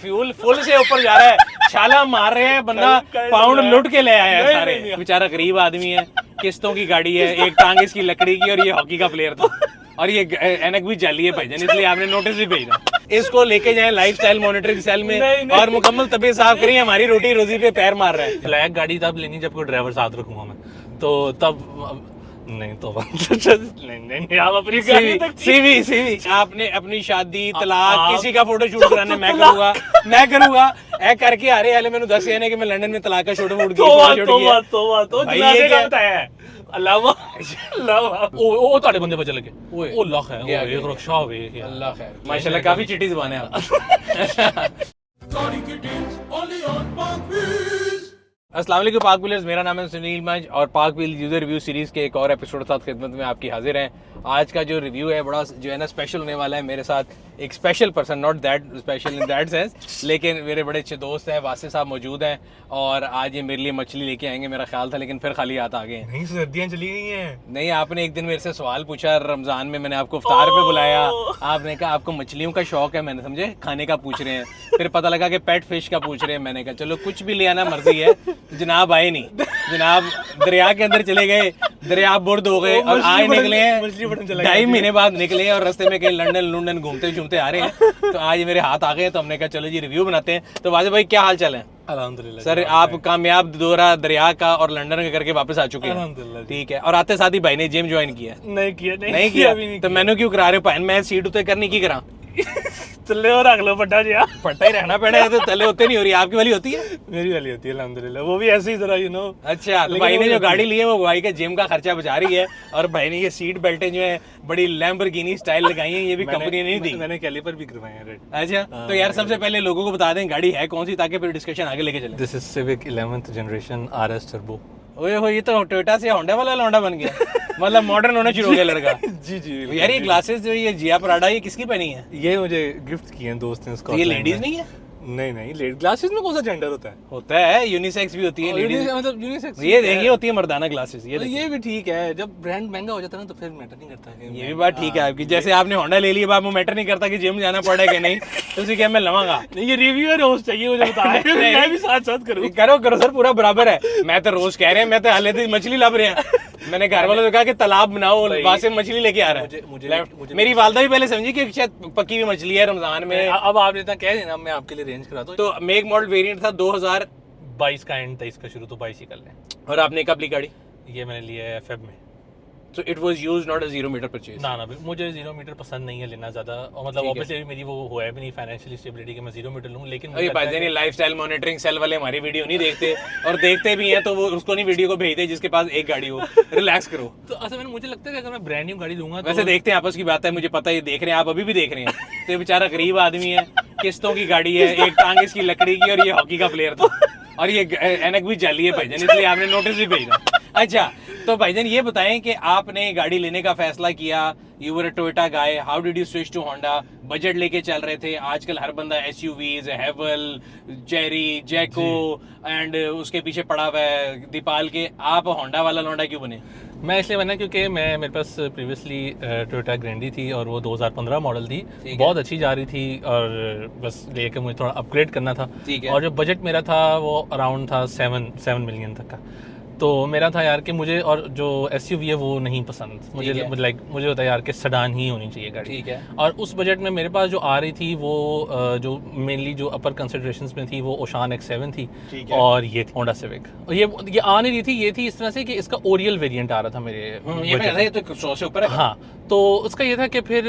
Fuel full से ऊपर जा रहा है, छाला मार रहे हैं, बंदा पाउंड लुट के ले आया है सारे। बेचारा गरीब आदमी है, किस्तों की गाड़ी है, एक टांग इसकी लकड़ी की और ये हॉकी का प्लेयर था और ये एनक भी जाली है भाईजान, इसलिए आपने नोटिस भी भेजना। इसको लेके जाएं लाइफस्टाइल मॉनिटरिंग सेल में और मुकम्मल तबीयत साफ करिए, हमारी रोटी रोजी पे पैर मार रहा है। ब्लैक गाड़ी तब लेनी जब कोई ड्राइवर साथ रखूंगा मैं, तो तब नहीं तो नहीं आप अपनी सीवी आपने अपनी शादी तलाक किसी का फोटो शूट कराने मैं करूंगा ऐ करके आ रहे हाले मैंने दस यानी कि मैं लंदन में तलाक का शूट फूट तो अल्लाह ओ ਤੁਹਾਡੇ ਬੰਦੇ बचे लगे ओ लख है ओ एक रक्षा वे अल्लाह खैर माशाल्लाह काफी चिट्टी जुबान है आप। अस्सलाम वालेकुम पाक व्हीलर्स, मेरा नाम है सुनील मंज और पाक व्हील यूजर रिव्यू सीरीज के एक और एपिसोड के साथ खिदमत में आपकी हाजिर हैं। आज का जो रिव्यू है बड़ा जो है ना स्पेशल होने वाला है। मेरे साथ एक special person, not that special in that sense, लेकिन मेरे बड़े अच्छे दोस्त हैं, वासिफ साहब मौजूद हैं और आज ये मेरे लिए मछली लेके आएंगे मेरा ख्याल था, लेकिन फिर खाली हाथ आ गए। नहीं सर्दियां चली गई हैं। नहीं, आपने एक दिन मेरे से सवाल पूछा रमजान में, मैंने आपको इफ्तार पे बुलाया, आपने कहा आपको मछलियों का शौक है, मैंने समझे खाने का पूछ रहे हैं, फिर पता लगा कि पेट फिश का पूछ रहे हैं। मैंने कहा चलो कुछ भी ले आना मर्जी है। जनाब आए नहीं, जनाब दरिया के अंदर चले गए, दरिया बुर्द हो गए और आए निकले हैं 2.5 महीने बाद निकले और रास्ते में कहीं लंदन घूमते घूमते आ रहे हैं। तो आज मेरे हाथ आ गए तो हमने कहा चलो जी रिव्यू बनाते हैं। तो वाजिब भाई क्या हाल चाल है? अल्हम्दुलिल्लाह सर, आप कामयाब दौरा दरिया का और लंदन का करके वापस आ चुके हैं। अल्हम्दुलिल्लाह ठीक है। और आते साथ ही भाई ने जिम ज्वाइन किया? नहीं किया तो मैंने क्यों करा रहे हो? मैं सीट उतर करनी की करा तले और रख लो पट्टा जी, पट्टा ही रहना पड़ा है तो तले होते नहीं हो रही। आपकी वाली होती है? मेरी वाली होती है अल्हम्दुलिल्लाह, वो भी ऐसे ही जरा यू नो। अच्छा, तो भाई ने जो गाड़ी ली है वो भाई के जिम का खर्चा बचा रही है और भाई ने ये सीट बेल्टें जो है बड़ी लैम्बोर्गिनी स्टाइल लगाई है, ये भी कंपनी ने नहीं दी। मैंने कैलिपर भी करवाए हैं रेड। अच्छा, तो यार सबसे पहले लोगों को बता दें गाड़ी है कौन सी, ताकि फिर डिस्कशन आगे लेके चले। This is civic 11th generation RS turbo. ओए हो, ये तो टोयोटा से होंडा वाला लौंडा बन गया, मतलब मॉडर्न होना शुरू हो गया लड़का। जी यार ये ग्लासेस जो ये जिया पराडा ये किसकी पहनी है? ये मुझे गिफ्ट किए हैं दोस्त ने उसको। ये लेडीज नहीं है? नहीं लेडीज ग्लासेस में कौन सा जेंडर होता है यूनिसेक्स भी होती है लेडीज, मतलब यूनिसेक्स। ये होती है मर्दाना ग्लासेस। ये भी ठीक है, जब ब्रांड महंगा हो जाता है ना तो फिर मैटर नहीं करता है। ये भी बात ठीक है आपकी। जैसे आपने होंडा ले लिया, वो मैटर नहीं करता कि जिम जाना पड़ेगा कि नहीं, तो उसी क्या मैं लवांगा। नहीं, ये रिव्यूअर होस्ट चाहिए मुझे बताएं, मैं भी साथ करूं। करो सर, पूरा बराबर है। मैं तो रोज कह रहे हैं, मैं तो हाले तो मछली लब रहे हैं। मैंने घर वालों से कहा कि तालाब बनाओ, वहां से मछली लेके आ रहा है। मुझे मेरी वालदा भी पहले समझी कि शायद पक्की हुई मछली है रमजान में। अब आप इतना कह देना, मैं आपके लिए अरेंज करा दूं। तो मेक मॉडल वेरिएंट था 2022 का एंड 23 का शुरू, तो 22 ही कर लें। और आपने कब ली गाड़ी? ये मैंने लिया है फेब में। So it was used not a 0 metre purchase? ना मुझे 0 मीटर पसंद नहीं है लेना ज्यादा, और मतलब ऑब्वियसली मेरी वो है भी नहीं फाइनेंशियल स्टेबिलिटी कि मैं 0 मीटर लूं। लेकिन अरे भाईजान, ये लाइफस्टाइल मॉनिटरिंग सेल वाले हमारी वीडियो नहीं देखते और देखते भी हैं तो वो उसको नहीं वीडियो को भेजते जिसके पास एक गाड़ी हो। रिलैक्स करो। तो असल में मुझे लगता है कि अगर मैं ब्रांड न्यू गाड़ी लूंगा, वैसे देखते हैं आपस की बात है, मुझे पता है ये देख रहे हैं, आप अभी भी देख रहे हैं। तो ये बेचारा गरीब आदमी है, किस्तों की गाड़ी है, एक टांग इसकी लकड़ी की और ये हॉकी का प्लेयर था और ये एनक भी जाली है भाईजान, इसलिए आपने नोटिस भी भेजना। अच्छा, तो भाईजान ये बताएं कि आपने गाड़ी लेने का फैसला किया, you were a Toyota guy, how did you switch to Honda? Budget लेके चल रहे थे, आजकल हर बंदा SUVs, हेवल, जेरी, जैको एंड उसके पीछे पड़ा हुआ है दीपाल के, आप होंडा वाला लौंडा क्यों बने? मैं इसलिए बना क्योंकि मेरे पास प्रीवियसली टोयोटा ग्रैंडी थी और वो 2015 मॉडल थी, बहुत अच्छी जा रही थी और बस लेके मुझे थोड़ा अपग्रेड करना था। और जो बजट मेरा था वो अराउंड था 7 मिलियन तक का। तो मेरा था यार कि मुझे, और जो SUV है वो नहीं पसंद मुझे, लाइक मुझे होता है यार कि सेडान ही होनी चाहिए गाड़ी। ठीक है। और उस बजट में मेरे पास जो आ रही थी वो जो मेनली जो अपर कंसिडरेशंस में थी वो ओशान X7 थी और ये होंडा सिविक। और ये आ नहीं रही थी, ये थी इस तरह से कि इसका ओरियल वेरिएंट आ रहा था मेरे ये तो 100 से ऊपर है। हाँ, तो उसका ये था कि फिर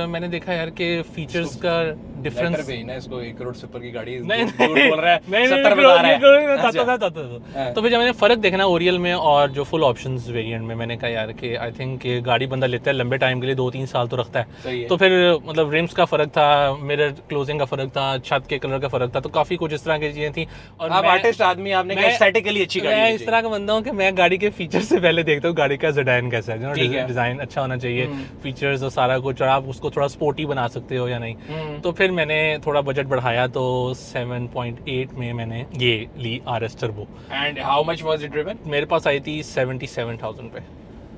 मैंने देखा यार कि फीचर्स का डिफरेंस भेजना, इसको 1 करोड़ से ऊपर की गाड़ी नहीं बोल रहा है, 70 बता रहा है। तो फिर जब मैंने फर्क देखना ओरियल में और जो फुल ऑप्शंस वेरिएंट में, मैंने कहा यार कि आई थिंक गाड़ी बंदा लेता है लंबे टाइम के लिए, 2-3 साल तो रखता है। तो फिर मतलब रिम्स का फर्क था, मिरर क्लोजिंग का फर्क था, छत के कलर का फर्क था, तो काफी कुछ इस तरह की चीजें थी। और आप आर्टिस्ट आदमी, आपने कहा एस्थेटिकली अच्छी गाड़ी। मैं इस तरह का बंदा हूँ कि मैं गाड़ी के फीचर से पहले देखता हूँ गाड़ी का डिजाइन कैसा है, डिजाइन अच्छा होना चाहिए, फीचर्स और सारा कुछ, और आप उसको थोड़ा स्पोर्टी बना सकते हो या नहीं। तो फिर मैंने थोड़ा बजट बढ़ाया तो 7.8 में मैंने ये ली RS turbo. And how much was it driven? मेरे पास आई थी 77,000 पे।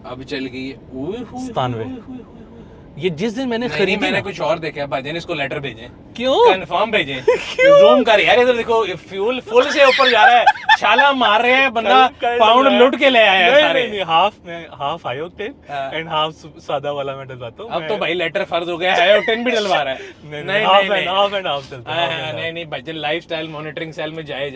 अब चल गई 97। ये जिस दिन मैंने नहीं, खरीदी मैंने ना, कुछ और देखा है, भाईजान इसको लेटर भेजें, क्यों कंफर्म भेजें, जूम कर यार, इधर देखो फ्यूल फुल से ऊपर जा रहा है, छाला मार रहे हैं, बंदा पाउंड लुट के ले आया है सारे। नहीं, half high octane and half सादा वाला मैं डलवाता हूँ। अब तो भाई लेटर फर्ज हो गया है, ऑक्टेन भी डलवा रहा है। नहीं, हाफ एंड हाफ चलता है। नहीं भाईजान, लाइफस्टाइल मॉनिटरिंग सेल में जाए।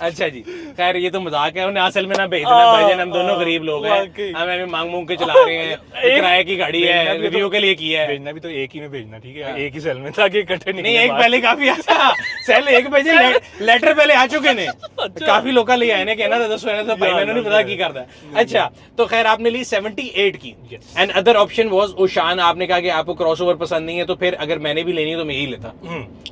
अच्छा जी, खैर ये तो मजाक है, उन्हें असल में ना भेज देना भाईजान, हम दोनों गरीब लोग हैं, हम अभी मांग के चला रहे हैं, किराए की गाड़ी है, रिव्यू के लिए किया है। भेजना भी तो एक ही में भेजना, ठीक है, एक ही सेल में, ताकि इकट्ठे नहीं, एक पहले काफी अच्छा सेल एक भेजे, लेटर पहले आ चुके ने, काफी लोग ले आए ने, कहना था दस तो भाई मैंने नहीं पता की करता है। अच्छा, तो खैर आपने ली 78 की, एंड अदर ऑप्शन वाज ओशान। आपने कहा कि आपको क्रॉसओवर पसंद नहीं है, तो फिर अगर मैंने भी लेनी है तो मैं यही लेता।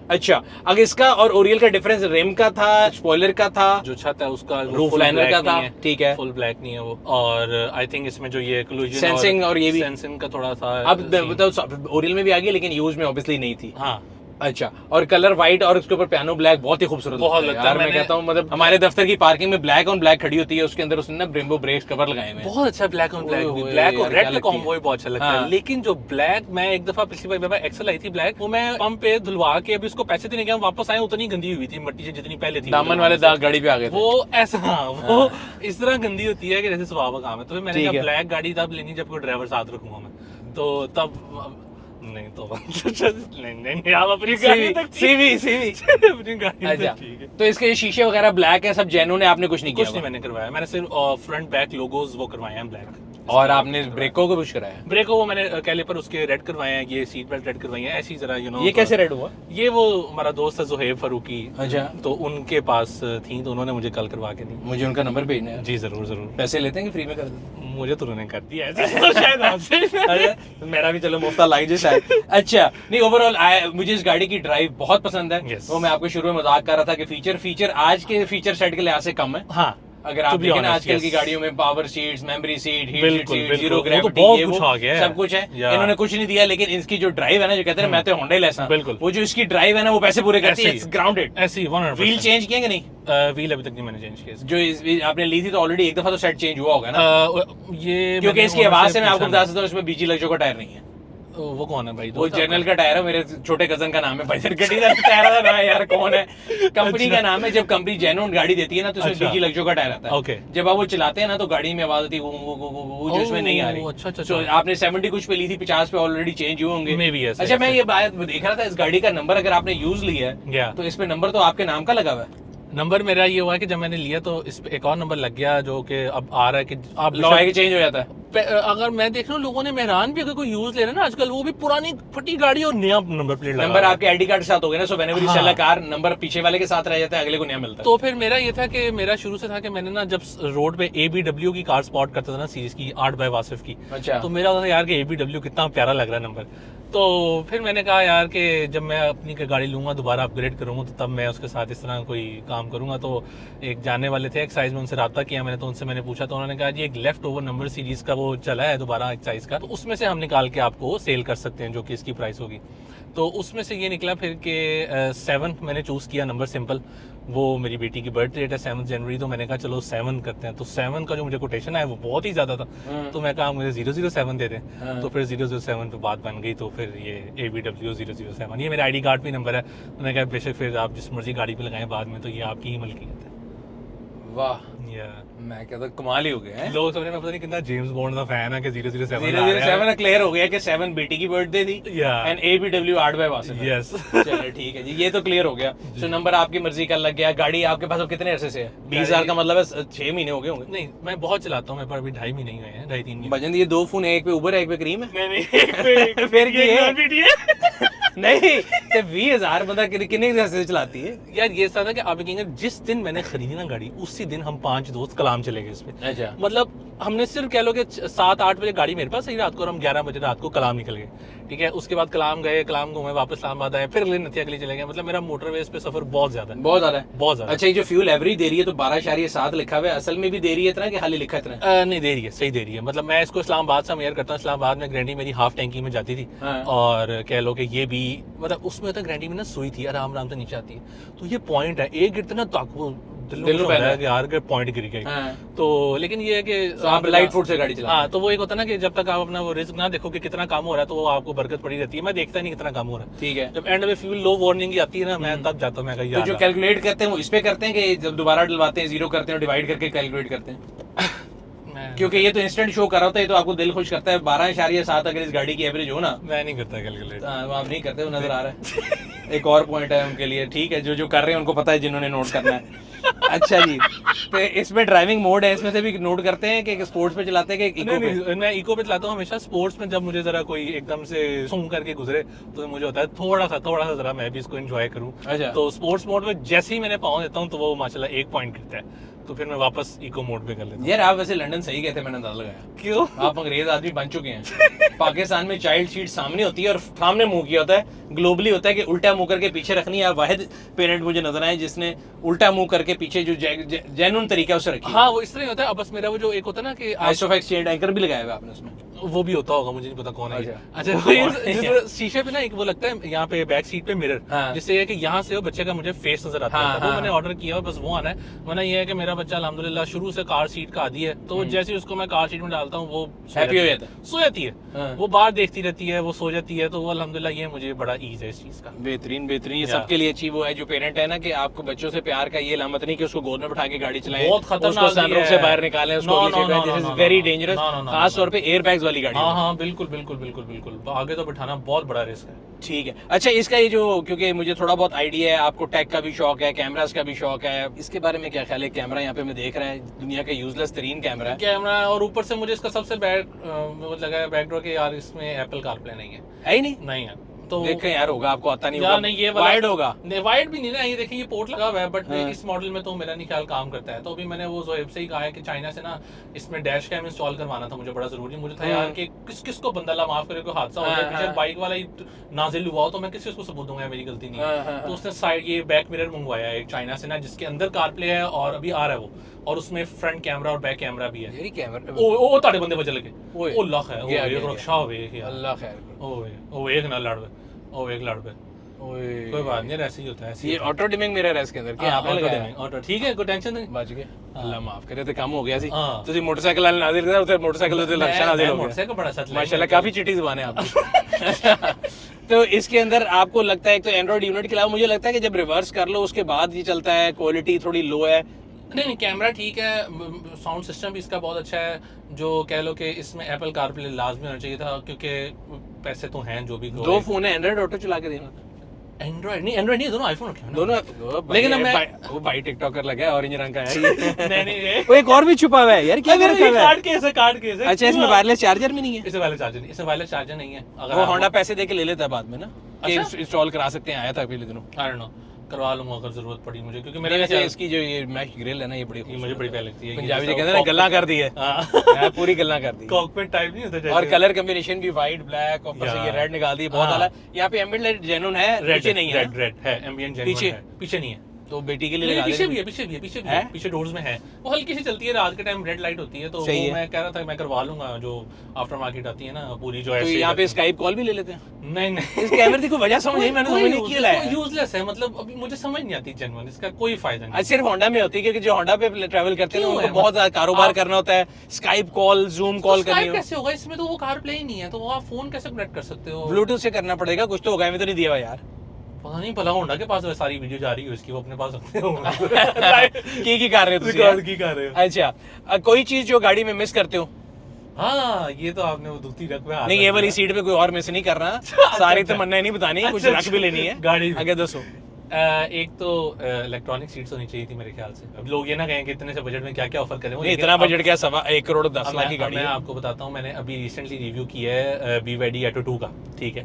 अच्छा, अगर इसका और ओरियल का डिफरेंस रिम का था, स्पॉइलर का था, जो छत है उसका रूफ लाइनर का था, ठीक है, फुल ब्लैक नहीं है वो, और आई थिंक इसमें जो ये कोलिजन सेंसिंग और ये भी सेंसिंग का थोड़ा सा अब मतलब ओरियल में भी आ गई, लेकिन यूज में ऑब्वियसली नहीं थी। हाँ, अच्छा, और कलर व्हाइट और उसके ऊपर पियानो ब्लैक बहुत ही खूबसूरत बहुत लगता है। मैं कहता हूँ, मतलब हमारे दफ्तर की पार्किंग में ब्लैक ऑन ब्लैक खड़ी होती है, उसके अंदर उसने ना ब्रेम्बो ब्रेक्स कवर लगाए हुए हैं, बहुत अच्छा ब्लैक ऑन ब्लैक भी, ब्लैक और रेड का कॉम्बो भी बहुत अच्छा लगता है। लेकिन जो ब्लैक, मैं एक दफा पिछली बार एक्सेल आई थी ब्लैक, वो मैं पंप पे धुलवा के अभी उसको पैसे देने गया, वापस आए उतनी गंदी हुई थी मट्टी से जितनी पहले थी, दामन वाले दाग गाड़ी पे आ गए, वो ऐसा वो इस तरह गंदी होती है कि जैसे स्वभाव का काम है। तो फिर मैंने कहा ब्लैक गाड़ी तब लेनी जब कोई ड्राइवर साथ रखूंगा मैं, तो तब नहीं तो नहीं आप अपनी गाड़ी तक सीवी अपनी गाड़ी तक, ठीक है। तो इसके शीशे वगैरह ब्लैक है, सब जेन्युइन है, आपने कुछ नहीं किया? कुछ नहीं मैंने करवाया, मैंने सिर्फ फ्रंट बैक लोगोस वो करवाए हैं ब्लैक। और आपने ब्रेकों को कुछ कराया? ब्रेकों वो मैंने कैलिपर उसके रेड करवाए हैं, ये सीट बेल्ट रेड करवाई है, ऐसी जरा यू नो। ये कैसे रेड हुआ? ये वो हमारा दोस्त है जुहैब फारूकी, अच्छा, तो उनके पास थी, तो उन्होंने मुझे कल करवा के दी। मुझे उनका नंबर भेजना है। जी जरूर जरूर। पैसे लेते हैं कि फ्री में कर देते? मुझे तो उन्होंने कर दिया है शायद आपसे। मेरा भी चलो मुफ्ता लाइक शायद। अच्छा, नहीं ओवरऑल मुझे इस गाड़ी की ड्राइव बहुत पसंद है। वो मैं आपको शुरू में मजाक कर रहा था कि फीचर आज के फीचर सेट के लिहाज से कम है। हाँ, अगर आप देखें ना आजकल की गाड़ियों में power seats, memory seat, heat seat, zero gravity, बहुत कुछ आ गया है, सब कुछ है। इन्होंने कुछ नहीं दिया, लेकिन इसकी जो ड्राइव है ना, जो कहते हैं मैं तो होंडा लेसा, वो जो इसकी ड्राइव है ना, वो पैसे पूरे करती है, इट्स ग्राउंडेड। ऐसी 100%। व्हील चेंज किए कि नहीं? व्हील अभी तक नहीं मैंने चेंज किया। जो आपने ली थी तो ऑलरेडी एक दफा तो सेट चेंज हुआ होगा ना, ये क्योंकि इसकी आवाज से मैं आपको बता सकता हूँ इसमें बीजी लग्जो का टायर नहीं है। वो कौन है भाई? वो जर्नल का टायर है, मेरे छोटे कजन का नाम है भाई, गड्डी का टायर आता है यार, कौन है, कंपनी का नाम है। जब कंपनी जेन्युइन गाड़ी देती है ना, तो उसमें बीजी लग्जो का टायर आता है। ओके, जब आप वो चलाते हैं ना, तो गाड़ी में आवाज आती है वो जो इसमें नहीं आ रही। अच्छा, आपने 70 कुछ पे ली थी, 50 पे ऑलरेडी चेंज हुए होंगे। अच्छा, मैं ये बात देख रहा था, इस गाड़ी का नंबर अगर आपने यूज लिया है तो इसमें नंबर तो आपके नाम का लगा हुआ है। नंबर मेरा ये हुआ है कि जब मैंने लिया तो इस पे एक और नंबर लग गया, जो कि अब आ रहा है कि आप लॉय के चेंज हो जाता है। अगर मैं देख रहा हूँ लोगों ने मेहरान भी अगर कोई यूज ले रहा है ना आजकल, वो भी पुरानी फटी गाड़ी और नया नंबर प्लेट लगा। नंबर आपके आईडी कार्ड के साथ हो गया ना, so whenever you sell a car, number पीछे वाले के साथ रह जाता है, अगले को नया मिलता है। तो फिर मेरा ये था कि मेरा शुरू से था कि मैंने ना जब रोड पे ABW की कार स्पॉट करता था ना, सीरीज की 8 बाय वासिफ की, अच्छा, तो मेरा था यार कि ABW कितना प्यारा लग रहा है नंबर। तो फिर मैंने कहा यार कि जब मैं अपनी गाड़ी लूंगा, दोबारा अपग्रेड करूंगा, तो तब मैं उसके साथ इस तरह कोई काम करूंगा। तो एक जानने वाले थे एक्साइज में, उनसे रब्ता किया मैंने, तो उनसे मैंने पूछा, तो उन्होंने कहा जी एक लेफ्ट ओवर नंबर सीरीज का वो चला है दोबारा एक्साइज का, तो उसमें से हम निकाल के आपको सेल कर सकते हैं, जो कि इसकी प्राइस होगी। तो उसमें से ये निकला फिर के 7 मैंने चूज किया, नंबर सिंपल। वो मेरी बेटी की बर्थ डेट है 7 जनवरी, तो मैंने कहा चलो 7 करते हैं। तो 7 का जो मुझे कोटेशन है वो बहुत ही ज्यादा था, तो मैं कहा मुझे 007 दे दें। तो फिर 007 पे बात बन गई, तो फिर ये ABW 007, ये मेरा आईडी कार्ड भी नंबर है। तो मैंने कहा बेशक फिर आप जिस मर्जी गाड़ी पे लगाएं बाद में, तो ये आपकी ही मलकियत है। वाह, मैं कहता कमाल ही हो गया है। लोग समझ में पता नहीं कितना जेम्स बॉन्ड का फैन है कि 007 क्लियर हो गया कि 7 बेटी की बर्थडे थी and ABW 8 by Wasif. Yes, चलो ठीक है जी, ये तो क्लियर हो गया। सो नंबर आपकी मर्जी का लग गया। गाड़ी आपके पास अब कितने अरसे से है? 20,000 का मतलब है 6 महीने हो गए होंगे। नहीं, मैं बहुत चलाता हूँ, मेरे पास अभी 2.5 महीने ही हुए हैं, 2.5-3 महीने। भजन ये 2 फोन है, एक पे उबर है, एक पे क्रीम है। नहीं फिर नहीं, 20,000 बंदा कितने से चलाती है यार? ये था कि आप कहेंगे जिस दिन मैंने खरीदी ना गाड़ी, उसी दिन हम 5 दोस्त कलाम चले गए इसमें। अच्छा, मतलब हमने सिर्फ कह लो कि 7-8 बजे गाड़ी मेरे पास आई रात को, और हम 11 बजे रात को कलाम निकल गए, ठीक है। उसके बाद कलाम गए, कलाम घूमे, वापस इस्लामाबाद आए, फिर अगले नथिया के लिए चले गए। मतलब मेरा मोटरवेज पे सफर बहुत ज्यादा है, बहुत ज्यादा। अच्छा, ये जो फ्यूल एवरेज दे रही है तो 12.7 लिखा हुआ है, असल में भी दे रही है इतना कि खाली लिखा है इतना? नहीं, दे रही है, सही दे रही है। मतलब मैं इसको इस्लामाबाद से मेयर करता हूँ। इस्लामाबाद में ग्रैंडी मेरी हाफ टैंकी में जाती थी, और कह लो कि ये भी मतलब उसमें तो ग्रैंडी में ना सुई थी, आराम से नीचे आती है। तो ये पॉइंट है, एक गिरते ना दिल में पहले है कि यार के पॉइंट गिर गए। तो लेकिन ये है कि आप लाइट फुट से गाड़ी चला। हाँ, तो वो एक होता है ना कि जब तक आप अपना वो रिस्क ना देखो कि कितना काम हो रहा है, तो वो आपको बरकत पड़ी रहती है। मैं देखता नहीं कितना काम हो रहा है। ठीक है। जब एंड में फ्यूल लो वार्निंग आती है ना, मैं तब जाता हूँ, मैं कहीं तो जो कैलकुलेट करते हैं वो इस पे करते हैं कि जब दोबारा डलवाते हैं जीरो करते हैं, डिवाइड करके कैलकुलेट करते हैं? क्योंकि ये तो इंस्टेंट शो कर रहा होता है, तो आपको दिल खुश करता है। 12.7 अगर इस गाड़ी की एवरेज हो ना, मैं नहीं करता कैलकुलेट। आप नहीं करते, वो नजर आ रहा है। एक और पॉइंट है उनके लिए, ठीक है, जो कर रहे हैं उनको पता है, जिन्होंने नोट करना है। अच्छा जी, तो इसमें ड्राइविंग मोड है, इसमें से भी नोट करते हैं कि स्पोर्ट्स पे चलाते हैं कि इको पे? मैं इको पे चलाता हूँ हमेशा। स्पोर्ट्स में जब मुझे जरा कोई एकदम से सूंघ करके गुजरे तो मुझे होता है थोड़ा सा जरा मैं भी इसको एंजॉय करूँ। अच्छा। तो स्पोर्ट्स मोड में जैसे ही मैंने पाँव देता हूँ तो वो माशाल्लाह 1 पॉइंट गिरता है, तो फिर मैं वापस इको मोड पे कर लेता हूँ। यार आप वैसे लंदन सही गए थे, मैंने अंदाजा लगाया। क्यों? आप अंग्रेज आदमी बन चुके हैं। पाकिस्तान में चाइल्ड सीट सामने होती है और सामने मुंह किया होता है। ग्लोबली होता है कि उल्टा मुंह करके पीछे रखनी है। आप वाहिद पेरेंट मुझे नजर आए जिसने उल्टा मुंह करके पीछे जो जेन्युइन तरीका है उसे रखी। हाँ, वो इस तरह होता है। अब बस मेरा वो जो एक होता है ना कि आइसोफेक्स चेन एंकर भी लगाया हुआ आपने उसमें? वो भी होता होगा, मुझे नहीं पता कौन है। अच्छा। अच्छा, शीशे पे ना एक वो लगता है यहाँ पे बैक सीट पे मिरर, हाँ। जिससे ये है कि यहाँ से वो बच्चे का मुझे फेस नजर आता है। हाँ, वो हाँ, मैंने ऑर्डर किया, बस वो आना है। वरना ये है कि मेरा बच्चा अल्हम्दुलिल्लाह शुरू से कार सीट का आदी है, तो जैसे ही उसको मैं कार सीट में डालता हूँ वो हैप्पी हो जाता है। सो जाती है। हाँ। वो बाहर देखती रहती है, वो सो जाती है, तो वो अल्हम्दुलिल्लाह ये मुझे बड़ा ईज है इस चीज का। बेहतरीन ये या। सबके लिए अच्छी वो है जो पेरेंट है ना, कि आपको बच्चों से प्यार का ये अलामत नहीं कि उसको गोद में बैठा के गाड़ी चलाएं, बहुत खतरनाक उसको सनरूफ है। से बाहर निकालें, उसको No, पीछे no, बैठ, no, this no, is no, very no, dangerous. no, no, no, खास no. तौर पे एयर बैग्स वाली गाड़ी। हाँ हाँ, बिल्कुल बिल्कुल बिल्कुल बिल्कुल, आगे तो बैठाना बहुत बड़ा रिस्क है। ठीक है। अच्छा, इसका ये जो, क्योंकि मुझे थोड़ा बहुत आइडिया है, आपको टेक का भी शौक है, कैमरास का भी शौक है, इसके बारे में क्या ख्याल है? कैमरा यहाँ पे मैं देख रहा है, दुनिया का यूजलेस तरीन कैमरा है। कैमरा, और ऊपर से मुझे इसका सबसे बैड वो लगा है बैकडोर के यार इसमें एप्पल कारप्ले नहीं है ही नहीं? नहीं है। तो देखें यार, होगा, आपको आता नहीं यार होगा। नहीं, ये वाला वाइड होगा। नहीं, वाइड भी नहीं ना, ये देखिए ये पोर्ट लगा हुआ है, बट हाँ। इस मॉडल में तो मेरा नहीं ख्याल काम करता है। तो अभी मैंने वो जोएब से ही कहा है कि चाइना से ना इसमें डैश कैम इंस्टॉल करवाना था मुझे, बड़ा जरूरी मुझे था यार कि किस को बंदा ला माफ करे, कोई हादसा हो हाँ, जाए, पीछे हाँ। बाइक वाला ही नाजिल हुआ हो तो मैं किसी को सबूत दूंगा मेरी गलती नहीं हाँ, है। हाँ, तो उसने साइड ये बैक मिरर मंगवाया है एक चाइना से ना, जिसके अंदर कारप्ले है और अभी आ रहा है वो, और उसमें फ्रंट कैमरा और बैक कैमरा भी है। यही कैमरा। ओ ताड़े बंदे बजे लगे, ओए। ओ लख है, गया, ओ गया, एक रक्षा होवे यार, अल्लाह खैर करे। ओ एक ना लड़वे, ओ एक लड़वे, कोई बात नहीं, ऐसे ही होता है। ऐसे ही ये होता है। ऑटो डिमिंग मिरर है इसके अंदर, क्या हाँ, आपने ऑटो लगाया? डिमिंग, ऑटो ठीक है, कोई टेंशन नहीं। बच गए, अल्लाह माफ करे, तो काम हो गया सी। हाँ। ਤੁਸੀਂ ਮੋਟਰਸਾਈਕਲ ਵਾਲੇ ਨਾਜ਼ਰ ਦੇ ਉਥੇ ਮੋਟਰਸਾਈਕਲ ਦੇ लक्षण नाजिल हो गया। मोटरसाइकिल बड़ा सच माशाल्लाह काफी चिट्टी जुबान है आपकी। तो इसके अंदर आपको लगता है, तो एंड्रॉइड यूनिट के अलावा मुझे लगता है कि जब रिवर्स कर लो उसके बाद ये चलता है, क्वालिटी थोड़ी लो है। नहीं, कैमरा ठीक है, साउंड सिस्टम भी इसका बहुत अच्छा है। जो कह लो कि इसमें एप्पल कारप्ले लाजमी होना चाहिए था, क्योंकि पैसे तो हैं जो भी। दो फोन है, एंड्रॉइड ऑटो चला के देना। एंड्रॉइड नहीं, दोनों आईफोन रखे हैं ना। दोनों। लेकिन अब मैं वो भाई टिकटॉकर लगा है, ऑरेंज रंग का है। नहीं वो एक और भी छुपा हुआ है यार, क्या कर रखा है? कार्ड केस है। अच्छा, इसमें वायरलेस चार्जर भी नहीं है? इसमें वायरलेस चार्जर नहीं है। अगर वो आप- होंडा पैसे दे के ले लेता है बाद में ना, कि अच्छा? इंस्टॉल करा सकते हैं, आया था पिछले दिनों। I don't know, करवा लूंगा अगर जरूरत पड़ी मुझे, क्योंकि मेरे मेरे वैसे इसकी जो ये मैश ग्रिल है ना, ये बड़ी ये मुझे बड़ी प्यारी लगती है। पंजाबी जो कहते हैं ना, गल्ला कर दी है। हाँ, पूरी गल्ला कर दी। कॉकपिट टाइप नहीं होता और कलर कॉम्बिनेशन भी व्हाइट ब्लैक और ऊपर से ये रेड निकाल दी, बहुत हाँ। आला। यहाँ पे एम्बिएंट लाइट जेन्युइन है, पीछे नहीं है। रेड है, एम्बिएंट जेन्युइन पीछे? है, पीछे नहीं है। तो बेटी के लिए नहीं, लगा पीछे देंगे। भी है, है? पीछे डोर्स में है। वो हल्की सी चलती है, रात के टाइम रेड लाइट होती है, तो सही वो है। मैं कह रहा था मैं करवा लूंगा, जो आफ्टर मार्केट आती है ना पूरी, जो तो ऐसे यहाँ पे स्काइप कॉल भी ले लेते हैं। नहीं इस कैमरे की कोई वजह समझ नहीं, मैंने समझ नहीं किया है। यूजलेस है, मतलब अभी मुझे समझ नहीं आती जेन्युइन, इसका कोई फायदा नहीं। सिर्फ होंडा में होती है, क्योंकि जो होंडा पे ट्रैवल करते हैं ना, क्यों उनको है? बहुत ज्यादा कारोबार आप- करना होता है, स्काइप कॉल, जूम कॉल करनी Skype हो, कैसे होगा इसमें? तो वो कार प्ले ही नहीं है, तो वो आप फोन कैसे कनेक्ट कर सकते हो? ब्लूटूथ से करना पड़ेगा, कुछ तो होगा, मैं तो नहीं दिया हुआ यार। पता नहीं, भला होंडा के पास सारी वीडियो जा रही है इसकी, वो अपने पास रखते हो। की कर रहे हो तुसी? रिकॉर्ड की कर रहे हो? अच्छा, कोई चीज जो गाड़ी में मिस करते हो? हाँ, ये तो आपने वो दूसरी रख में हाथ नहीं, रख ये वाली दिया। सीट पे कोई और मिस नहीं कर रहा, सारी तमन्नाएं नहीं बतानी, कुछ अच्छा, रख भी लेनी है गाड़ी में। आगे दसो। एक तो इलेक्ट्रॉनिक सीट्स होनी चाहिए थी मेरे ख्याल से। अब लोग ये ना कहें कि इतने से बजट में क्या क्या ऑफर करें। नहीं, इतना बजट क्या, 1.25 करोड़ 10 लाख की गाड़ी मैं है। आपको बताता हूँ, मैंने अभी रिसेंटली रिव्यू किया है BYD Atto 2 का, ठीक है।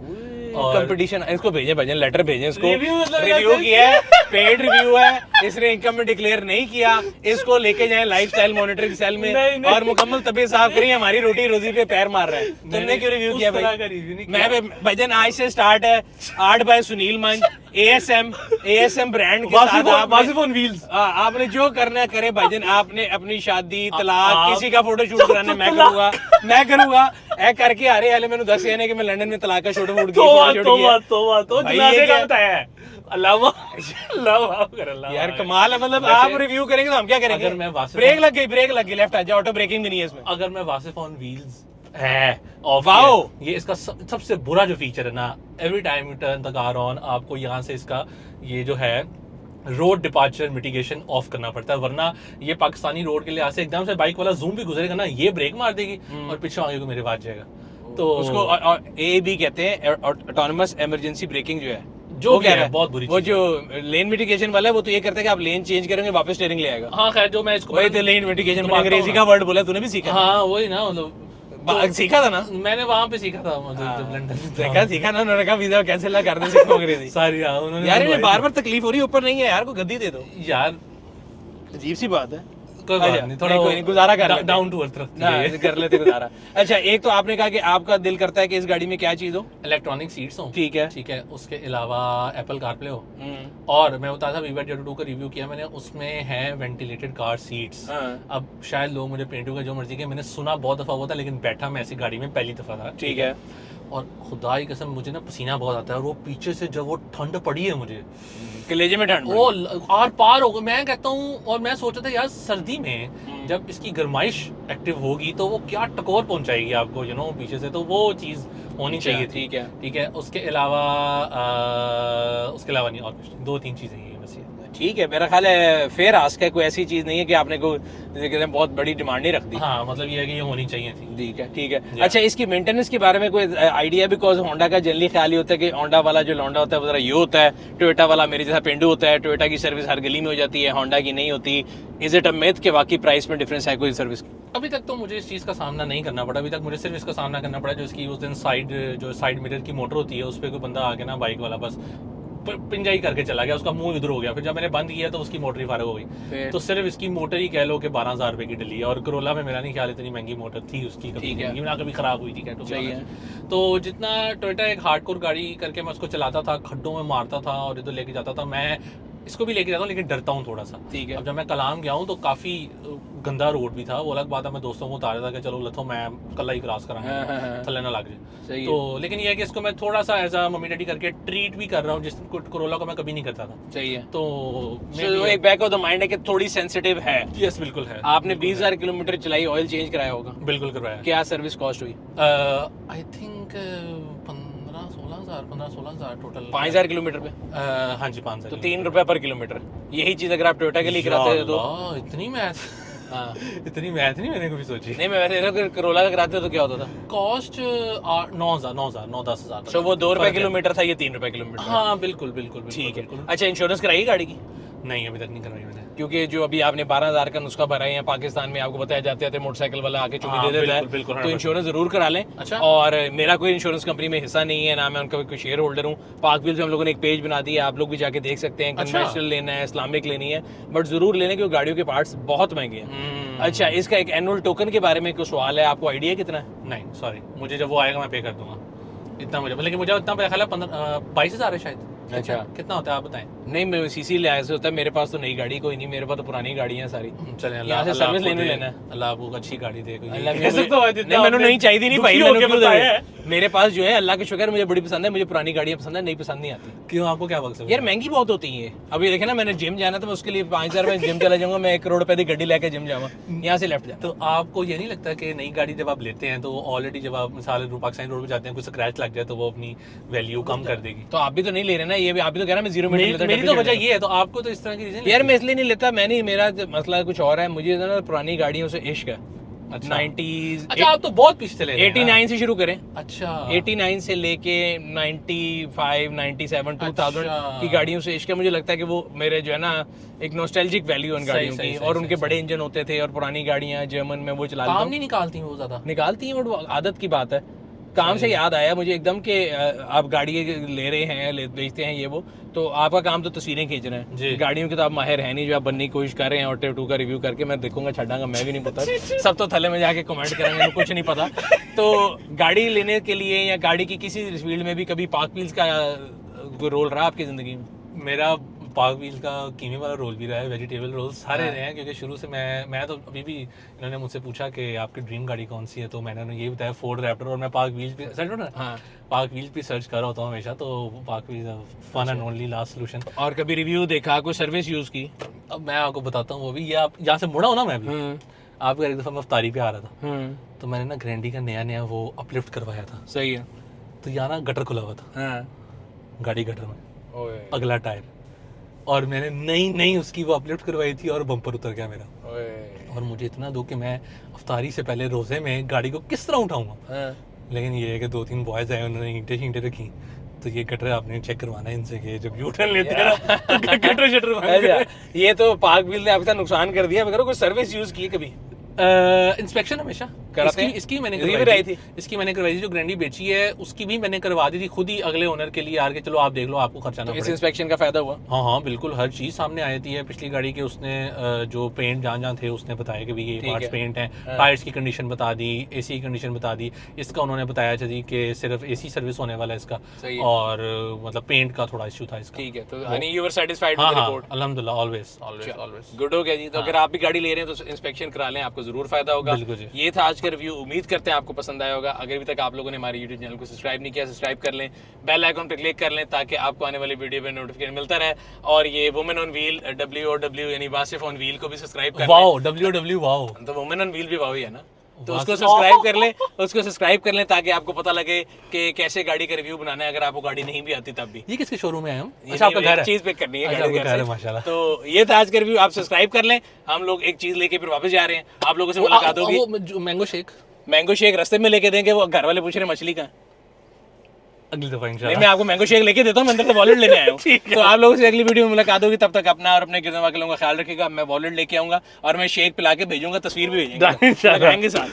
और कंपटीशन, इसको भेजें भजन लेटर भेजें इसको। Review मतलब रिव्यू कैसे? किया है, पेड रिव्यू है, इसने इनकम में डिक्लेयर नहीं किया, इसको लेके जाएं लाइफस्टाइल मॉनिटरिंग सेल में नहीं। और मुकम्मल तबीयत साफ करिए, हमारी रोटी रोजी पे पैर मार रहा है। तुमने क्यों रिव्यू उस किया तरह भाई? का review नहीं मैं किया। भजन आज से स्टार्ट है 8 बाय सुनील मंच, ASM ब्रांड के साथ वासिफोन व्हील्स। आपने जो करना है करे भजन। आपने अपनी शादी, तलाक, आप- किसी का फोटो शूट कराना मैं करूंगा ए करके आ रहे हाले मैंने दस कहने कि मैं लंदन में तलाक का छोटा फूट तो जनाजे का बताया है। अल्लाह माफ कर, अल्लाह यार कमाल है, मतलब आप रिव्यू करेंगे तो हम क्या करेंगे? अगर मैं वासिफ ब्रेक लग गई लेफ्ट आ जा, ऑटो ब्रेकिंग भी नहीं है इसमें। अगर मैं वासिफ ऑन व्हील्स है ऑफ वाओ, ये इसका सबसे बुरा जो फीचर है ना, every time U turn the car on आपको यहाँ से इसका ये जो है रोड डिपार्चर मिटिगेशन ऑफ करना पड़ता है, वरना ये पाकिस्तानी रोड के लिए से एकदम से बाइक वाला जूम भी गुजरेगा ना, ये ब्रेक मार देगी और पीछे आगे को मेरे बाज जाएगा। तो उसको AEB कहते हैं, ऑटोनोमस इमरजेंसी ब्रेकिंग जो है, जो कह रहा है बहुत बुरी वो जो लेन मिटिगेशन वाला है वो तो ये करता है कि आप लेन चेंज करेंगे वापस स्टीयरिंग ले आएगा। हाँ खैर जो मैं इसको वही तो लेन मिटिगेशन, अंग्रेजी का वर्ड बोला तूने भी सीखा? हाँ वही ना, मतलब सीखा था ना मैंने वहां पे सीखा था, जब लंदन देखा सीखा ना, उन्होंने कहा वीजा कैंसिल ना कर दे, सीखो अंग्रेजी सारी। उन्होंने यार इन्हें बार-बार तकलीफ हो रही है, ऊपर नहीं है यार, को गद्दी दे दो यार, अजीब सी बात है। कोई बात नहीं, थोड़ा कोई नहीं, गुजारा कर लेते डाउन टू अर्थ कर लेते गुजारा। अच्छा, एक तो आपने कहा कि आपका दिल करता है कि इस गाड़ी में क्या चीज हो? इलेक्ट्रॉनिक सीट्स हो, ठीक है। उसके अलावा एप्पल कारप्ले हो, और मैं बता था वीवर जेटो का रिव्यू किया मैंने, उसमें है वेंटिलेटेड कार सीट्स। अब शायद लोग मुझे पेंटू का जो मर्जी के, मैंने सुना बहुत दफा हुआ था, लेकिन बैठा मैं ऐसी गाड़ी में पहली दफा था। ठीक है। और खुदा की कसम मुझे ना पसीना बहुत आता है, और वो पीछे से जब वो ठंड पड़ी है मुझे कलेजे में ठंड, वो आर पार हो गया। मैं कहता हूँ, और मैं सोचा था यार सर्दी में जब इसकी गर्माइश एक्टिव होगी तो वो क्या टकोर पहुंचाएगी आपको, यू नो, पीछे से, तो वो चीज़ होनी चाहिए थी। ठीक है। उसके अलावा नहीं, और कुछ 2-3 चीज़ें हैं बस ये। ठीक है, मेरा ख्याल है फेयर आस्क है, कोई ऐसी चीज नहीं है कि आपने को बहुत बड़ी डिमांड नहीं रख दी। हाँ, मतलब ये है कि ये होनी चाहिए थी। ठीक है। अच्छा, इसकी मेंटेनेंस के बारे में कोई आइडिया? बिकॉज होंडा का जनरली ख्याल ही होता है कि होंडा वाला जो लौंडा होता है वो जरा ये होता है, टोयोटा वाला मेरे जैसा पेंडू होता है, टोयोटा की सर्विस हर गली में हो जाती है, होंडा की नहीं होती। इज इट अ मिथ कि वाकई प्राइस में डिफरेंस है कोई सर्विस की? अभी तक तो मुझे इस चीज़ का सामना नहीं करना पड़ा, अभी तक मुझे सिर्फ इसका सामना करना पड़ा जो इसकी उस दिन साइड मिरर की मोटर होती है, उस पर कोई बंदा आके ना बाइक वाला बस पिंजाई करके चला गया, उसका मुंह इधर हो गया। फिर जब मैंने बंद किया तो उसकी मोटर ही फारग हो गई। तो सिर्फ इसकी मोटर ही कह लो कि 12,000 रुपए की डली है, और करोला में मेरा नहीं ख्याल इतनी महंगी मोटर थी उसकी, कभी खराब हुई थी तो जितना टोयोटा एक हार्डकोर गाड़ी करके मैं उसको चलाता था, खड्डों में मारता था और इधर लेके जाता था, मैं इसको भी लेके जाता हूँ, लेकिन डरता हूँ थोड़ा सा। ठीक है। अब जब मैं कलाम गया हूँ तो काफ़ी गंदा रोड भी था, वो अलग बात है, मैं दोस्तों को उतारा था कि चलो लथो मैं कल ही क्रॉस कराऊंगा, थल्ले ना लग जाए। तो लेकिन ये है कि इसको मैं थोड़ा सा एज अ मम्मी डैडी करके ट्रीट भी कर रहा हूँ, जिस कोरोला को मैं कभी नहीं करता था। सही है। तो एक बैक ऑफ द माइंड है कि थोड़ी सेंसिटिव है। यस, बिल्कुल है। आपने 20,000 किलोमीटर चलाई, ऑयल चेंज कराया होगा? बिल्कुल करवाया। क्या सर्विस कॉस्ट हुई? I think 15-16,000 total. 5,000 किलोमीटर पे? हाँ जी, 5,000। तो 3 रुपए पर किलोमीटर। यही चीज अगर आप टोयोटा के लिए कराते हो तो इतनी मैथ इतनी मैथ नहीं मैंने कभी सोची। नहीं, मैं वैसे अगर करोला का कराते तो क्या होता था? कॉस्ट 9,000-10,000। तो वो 2 रुपए किलोमीटर था, ये 3 रुपए किलोमीटर। हाँ बिल्कुल। ठीक है। अच्छा, इंश्योरेंस कराई गाड़ी की? नहीं, अभी तक नहीं करवाई मैंने, क्योंकि जो अभी आपने 12,000 का नुस्खा भरा है पाकिस्तान में, आपको बताया जाते हैं मोटरसाइकिल वाला आके चुमी दे देता है, तो इंश्योरेंस जरूर करा लें। अच्छा। और मेरा कोई इंश्योरेंस कंपनी में हिस्सा नहीं है, ना मैं उनका कोई शेयर होल्डर हूँ। पाक व्हील्स में हम लोगों ने एक पेज बना दिया, आप लोग भी जाके देख सकते हैं। कन्वेंशनल लेना है, इस्लामिक लेनी है, बट जरूर लेने, क्योंकि गाड़ियों के पार्ट्स बहुत महंगे हैं। अच्छा, इसका एक एनुअल टोकन के बारे में कुछ सवाल है, आपको आइडिया कितना है? नहीं सॉरी, मुझे जब वो आएगा मैं पे कर दूंगा इतना, मुझे लेकिन मुझे इतना ख्याल है 22,000 है शायद। अच्छा, कितना होता है आप बताएं? नहीं, मैं सीसी ले ऐसे होता है, मेरे पास तो नई गाड़ी कोई नहीं, मेरे पास तो पुरानी गाड़ियां सारी। चलें, यहाँ से सर्विस लेने लेना है। अल्लाह आपको अच्छी गाड़ी दे कोई। मैंने नहीं चाहिए नहीं भाई, मेरे पास जो है अल्लाह के शुक्र मुझे बड़ी पसंद है, मुझे पुरानी गाड़ियां पसंद है, नहीं पसंद नहीं आती। क्यों, आपको क्या मकसद? यार महंगी बहुत होती है। अभी देखे ना, मैंने जिम जाना था, मैं उसके लिए 5,000 में जिम चला जाऊंगा, मैं 1 करोड़ रुपए की गाड़ी लेकर जिम जाऊंगा, यहाँ से लेफ्ट जाऊँ। तो आपको ये नहीं लगता कि नई गाड़ी जब आप लेते हैं तो ऑलरेडी जब आप मिसाल पाकिस्तान रोड पे जाते हैं कुछ स्क्रैच लग जाए तो वो अपनी वैल्यू कम कर देगी? तो आप भी तो नहीं ले रहे ना, ये भी आप भी तो कह रहे हैं मैं 0 मीटर लेता हूं। मेरी तो वजह ये है, तो आपको तो इस तरह की रीजन? यार मैं इसलिए नहीं लेता, मैं नहीं, मेरा मसला कुछ और है, मुझे ना पुरानी गाड़ियों से इश्क है। 90s। अच्छा, आप तो बहुत पीछे चले रहे हैं। 89 से शुरू करें। अच्छा, 89 से लेके 95, 97, 2000 की गाड़ियों से इश्क है। मुझे लगता है कि वो मेरे जो है ना एक नॉस्टैल्जिक वैल्यू उन गाड़ियों की, और उनके बड़े इंजन होते थे, और पुरानी गाड़ियां जर्मन में वो चला काम नहीं निकालती वो ज्यादा? निकालती हैं, वो आदत की बात है। काम से याद आया मुझे एकदम कि आप गाड़ी ले रहे हैं, बेचते हैं ये वो, तो आपका काम तो तस्वीरें खींचना है। गाड़ियों की तो आप माहिर है नहीं जो आप बनने की कोशिश कर रहे हैं, ऑटो 2 का रिव्यू करके मैं देखूंगा, छड़ांगा, मैं भी नहीं पता, सब तो थले में जाके कमेंट करेंगे, कुछ नहीं पता। तो गाड़ी लेने के लिए या गाड़ी की किसी फील्ड में भी कभी पाक व्हील्स का रोल रहा आपकी जिंदगी में? मेरा पाक व्हील का कीमे वाला रोल भी रहा है, वेजिटेबल रोल सारे रहे हैं, क्योंकि शुरू से मैं तो अभी भी इन्होंने मुझसे पूछा कि आपकी ड्रीम गाड़ी कौन सी है, तो मैंने उन्हें ये बताया फोर्ड रैप्टर, और मैं पाक व्हील पे सर्च ना पाक व्हील पे सर्च कर रहा होता हूँ हमेशा, तो Pak wheel fun and only last solution. और कभी रिव्यू देखा, कोई सर्विस यूज की? अब मैं आपको बताता हूँ वो भी, ये आप यहाँ से मुड़ा हो ना, मैं भी आपका एक दफ़ा मैं अफ्तारी पे आ रहा था, तो मैंने ना ग्रैंडी का नया वो अपलिफ्ट करवाया था। सही है। तो यहाँ ना गटर खुला हुआ था, गाड़ी गटर में, अगला टायर, और मैंने नई उसकी वो अपलिफ्ट करवाई थी और बम्पर उतर गया मेरा। और मुझे इतना दो कि मैं अफ्तारी से पहले रोजे में गाड़ी को किस तरह उठाऊंगा। लेकिन ये है कि 2-3 बॉयज आए, उन्होंने ईंटें रखी, तो ये गटर आपने चेक करवाना है इनसे कि जब यू टर्न लेते हैं ना तो गटर शटर। ये तो पाक व्हील ने आपका नुकसान कर दिया। मगर कोई सर्विस यूज की कभी? इंस्पेक्शन हमेशा कराते हैं? इसकी मैंने करवाई थी। इसकी मैंने करवाई थी, जो ग्रैंडी बेची है उसकी भी मैंने करवा दी थी खुद ही, अगले ओनर के लिए यार के चलो आप देख लो, आपको खर्चा ना पड़े। इस इंस्पेक्शन का फायदा हुआ? हाँ बिल्कुल, हर चीज सामने आई थी। पिछली गाड़ी के उसने जो पेंट जहाँ थे उसने बताया कि भाई ये पार्ट्स पेंट है, टायर्स की कंडीशन बता दी, एसी की कंडीशन बता दी। इसका उन्होंने बताया जी कि सिर्फ एसी सर्विस होने वाला है इसका, और मतलब पेंट का थोड़ा इशू था इसका। ठीक है, तो यानी you were satisfied with the report? अल्हम्दुलिल्लाह, ऑलवेज गुड हो गया जी। तो अगर आप भी गाड़ी ले रहे हैं तो इंस्पेक्शन करा लें, आपको जरूर फायदा होगा। ये था आज का रिव्यू, उम्मीद करते हैं आपको पसंद आया होगा। अगर अभी तक आप लोगों ने हमारे यूट्यूब चैनल को सब्सक्राइब नहीं किया, सब्सक्राइब कर लें, बेल आइकन पर क्लिक कर लें ताकि आपको आने वाली वीडियो पे नोटिफिकेशन मिलता रहे। और ये वुमेन ऑन व्हील WOW यानी वासिफ ऑन व्हील को भी सब्सक्राइब कर लें। वाओ, WOW वाओ, तो वुमेन ऑन व्हील भी वाओ ही है ना, तो उसको सब्सक्राइब कर लें, उसको सब्सक्राइब कर लें ताकि आपको पता लगे कि कैसे गाड़ी का रिव्यू बनाना है, अगर आपको गाड़ी नहीं भी आती तब भी। ये किसके शोरूम में आए हम? अच्छा, आपका घर है, चीज पिक करनी है गाड़ी है माशाल्लाह। तो ये था आज का रिव्यू, आप सब्सक्राइब कर लें। हम लोग एक चीज लेके फिर वापस जा रहे हैं, आप लोगों से मुलाकात होगी। मैंगो शेक रास्ते में लेके देंगे, वो घर वाले पूछ रहे मछली का, अगली दफा इंशाल्लाह। नहीं, मैं आपको मैंगो शेक लेके देता हूँ, मैं अंदर से वॉलेट लेने आया हूँ। तो आप लोगों से अगली वीडियो में मुलाकात होगी, तब तक अपना और अपने गिरदवा के लोगों का ख्याल रखिएगा। मैं वॉलेट लेके आऊंगा और मैं शेक पिला के भेजूंगा, तस्वीर भी भेजेंगे साथ।